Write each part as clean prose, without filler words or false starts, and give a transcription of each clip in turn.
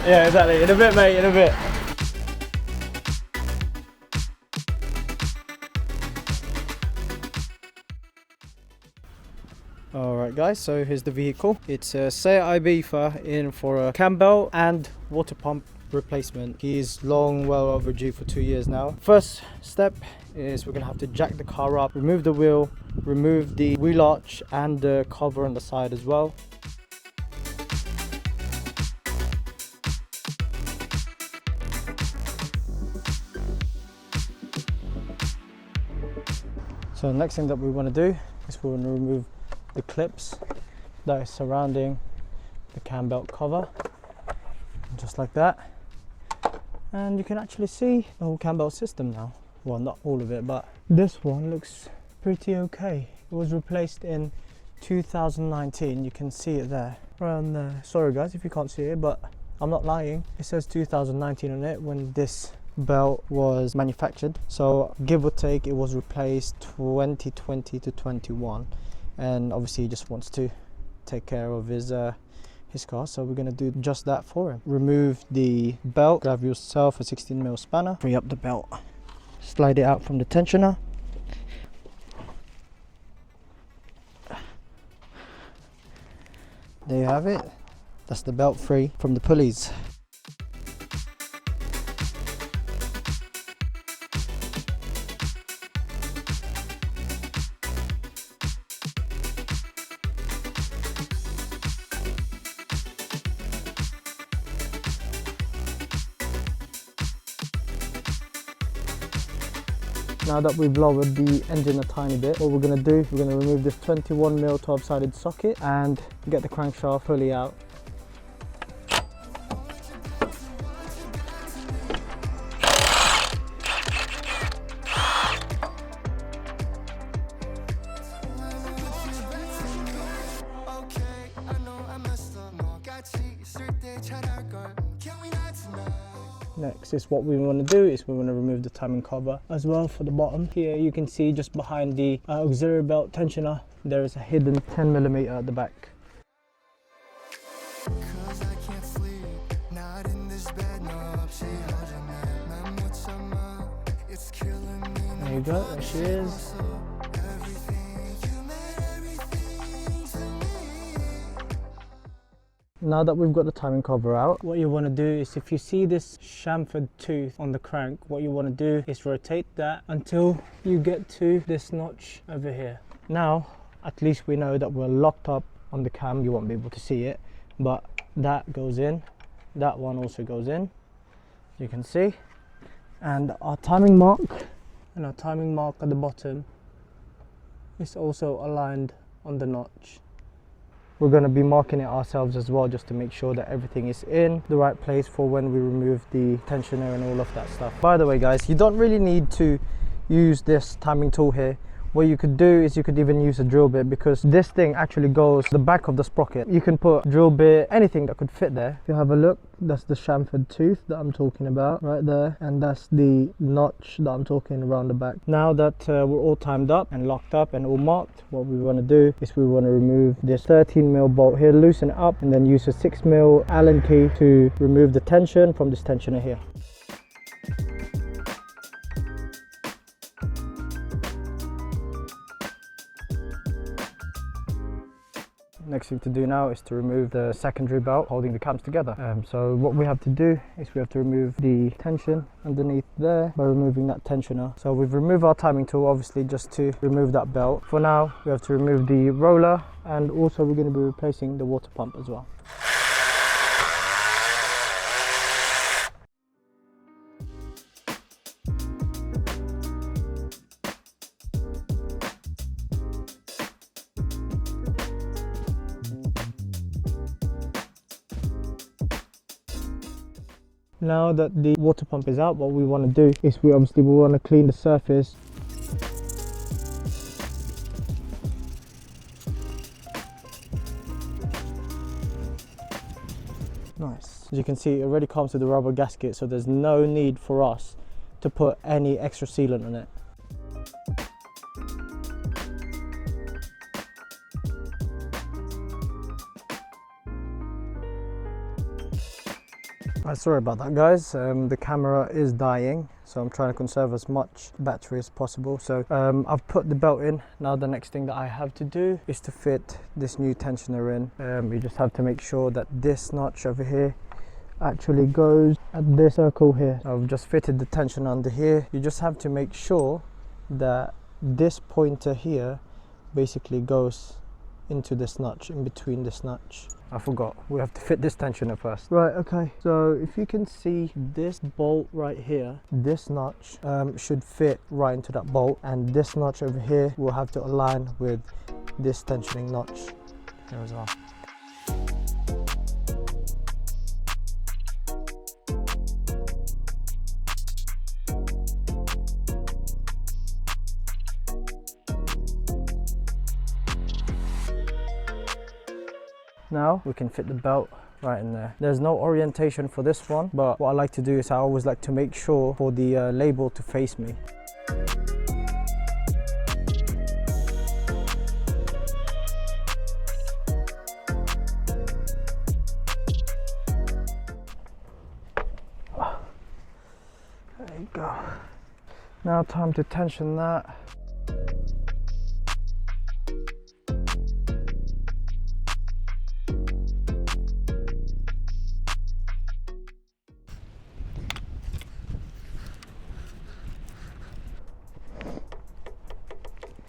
Yeah, exactly. In a bit, mate, in a bit. Alright guys, so here's the vehicle. It's a Seat Ibiza in for a Cambelt and water pump replacement. He's long, well overdue for 2 years now. First step is we're gonna have to jack the car up, remove the wheel, remove the wheel arch and the cover on the side as well. So the next thing that we want to do is we want to remove the clips that is surrounding the Cambelt cover, just like that. And you can actually see the whole Cambelt system now. Well, not all of it, but this one looks pretty okay. It was replaced in 2019. You can see it there, around there. Sorry guys if you can't see it, but I'm not lying. It says 2019 on it when this belt was manufactured, so give or take it was replaced 2020 to 21, and obviously he just wants to take care of his car, so we're going to do just that for him. Remove the belt, grab yourself a 16mm spanner, free up the belt, slide it out from the tensioner. There you have it. That's the belt free from the pulleys. Now that we've lowered the engine a tiny bit, what we're going to do, we're going to remove this 21mm 12-sided socket and get the crankshaft fully out. Next is what we want to do is we want to remove the timing cover as well for the bottom. Here you can see just behind the auxiliary belt tensioner there is a hidden 10mm at the back. There you go, there she is. Now that we've got the timing cover out, what you want to do is, if you see this chamfered tooth on the crank, what you want to do is rotate that until you get to this notch over here. Now, at least we know that we're locked up on the cam. You won't be able to see it, but that goes in. That one also goes in, you can see. And our timing mark at the bottom is also aligned on the notch. We're going to be marking it ourselves as well, just to make sure that everything is in the right place for when we remove the tensioner and all of that stuff. By the way guys, you don't really need to use this timing tool here. What you could do is you could even use a drill bit, because this thing actually goes the back of the sprocket. You can put drill bit, anything that could fit there. If you have a look, that's the chamfered tooth that I'm talking about right there, and that's the notch that I'm talking around the back. Now that we're all timed up and locked up and all marked, what we want to do is we want to remove this 13mm bolt here, loosen it up, and then use a 6mm Allen key to remove the tension from this tensioner here. Next thing to do now is to remove the secondary belt holding the cams together. So what we have to do is we have to remove the tension underneath there by removing that tensioner. So we've removed our timing tool, obviously, just to remove that belt. For now, we have to remove the roller, and also we're going to be replacing the water pump as well. Now that the water pump is out, what we want to do is we want to clean the surface. Nice. As you can see, it already comes with the rubber gasket, so there's no need for us to put any extra sealant on it. Sorry about that, guys. The camera is dying, so I'm trying to conserve as much battery as possible. So I've put the belt in. Now the next thing that I have to do is to fit this new tensioner in. You just have to make sure that this notch over here actually goes at this circle here. I've just fitted the tension under here. You just have to make sure that this pointer here basically goes into this notch, in between this notch. I forgot, we have to fit this tensioner first. Right, okay, so if you can see this bolt right here, this notch should fit right into that bolt, and this notch over here will have to align with this tensioning notch here as well. Now we can fit the belt right in there. There's no orientation for this one, but what I like to do is I always like to make sure for the label to face me. There you go. Now time to tension that.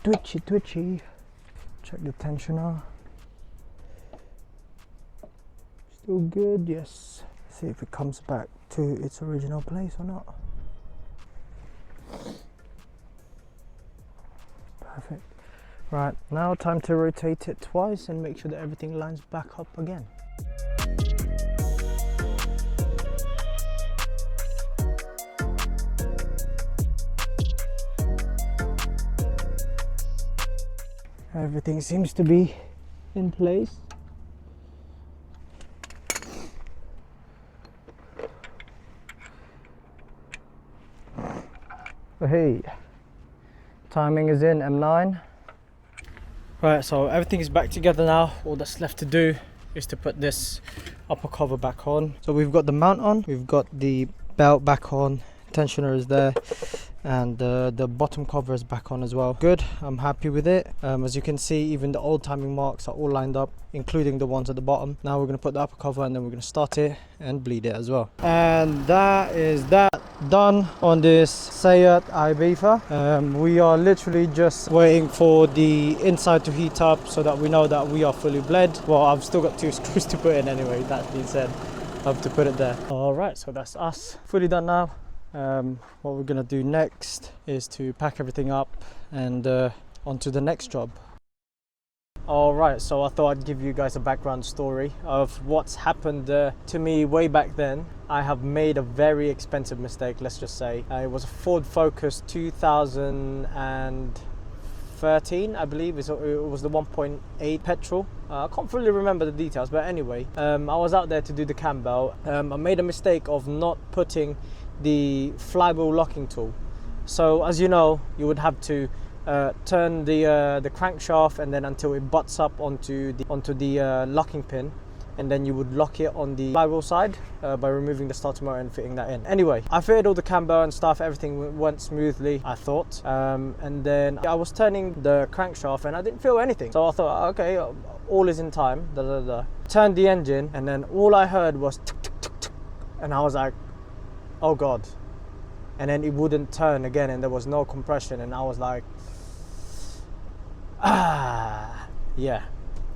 Twitchy, twitchy. Check the tensioner. Still good, yes. See if it comes back to its original place or not. Perfect. Right, now time to rotate it twice and make sure that everything lines back up again. Everything seems to be in place. So hey, timing is in M9. Right, so everything is back together now. All that's left to do is to put this upper cover back on. So we've got the mount on, we've got the belt back on, tensioner is there, and the bottom cover is back on as well. Good, I'm happy with it. As you can see, even the old timing marks are all lined up, including the ones at the bottom. Now we're going to put the upper cover and then we're going to start it and bleed it as well. And that is that done on this Seat Ibiza. We are literally just waiting for the inside to heat up so that we know that we are fully bled. Well, I've still got 2 screws to put in anyway. That being said, I have to put it there. All right, so that's us fully done now. What we're gonna do next is to pack everything up and on to the next job. Alright, so I thought I'd give you guys a background story of what's happened to me way back then. I have made a very expensive mistake, let's just say. It was a Ford Focus 2013, I believe. It was the 1.8 Petrol. I can't fully remember the details, but anyway, I was out there to do the Cambelt. I made a mistake of not putting the flywheel locking tool. So as you know, you would have to turn the crankshaft and then until it butts up onto the locking pin, and then you would lock it on the flywheel side by removing the starter motor and fitting that in. Anyway, I fitted all the camber and stuff, everything went smoothly, I thought, and then I was turning the crankshaft and I didn't feel anything, so I thought, okay, all is in time. Turned the engine and then all I heard was tick, tick, tick, tick, and I was like, oh god. And then it wouldn't turn again and there was no compression, and I was like, yeah.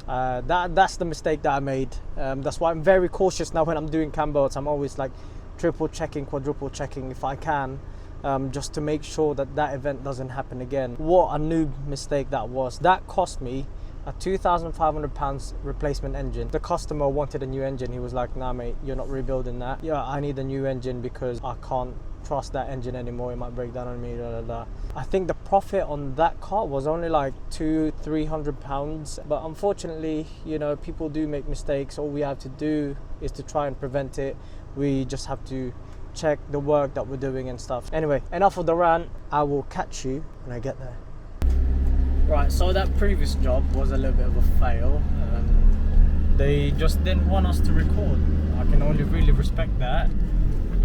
That's the mistake that I made. That's why I'm very cautious now when I'm doing Cambelts. I'm always like triple checking, quadruple checking if I can, just to make sure that that event doesn't happen again. What a noob mistake that was. That cost me a £2,500 replacement engine. The customer wanted a new engine. He was like, nah mate, you're not rebuilding that. Yeah, I need a new engine because I can't trust that engine anymore, it might break down on me, I think the profit on that car was only like £200-300, but unfortunately, you know, people do make mistakes. All we have to do is to try and prevent it. We just have to check the work that we're doing and stuff. Anyway, enough of the rant. I will catch you when I get there. Right, so that previous job was a little bit of a fail. They just didn't want us to record. I can only really respect that.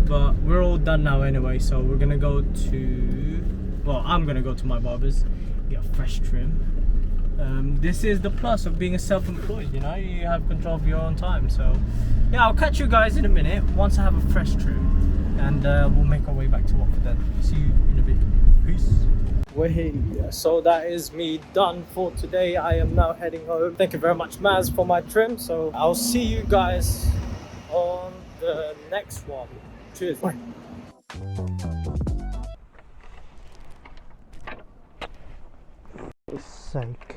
But we're all done now anyway, so we're gonna go to, well, I'm gonna go to my barber's, get a fresh trim. This is the plus of being a self-employed, you know, you have control of your own time. So yeah, I'll catch you guys in a minute once I have a fresh trim, and we'll make our way back to Watford then. See you in a bit. Peace. So that is me done for today. I am now heading home. Thank you very much, Maz, for my trim. So I'll see you guys on the next one. Cheers. Bye. For sake.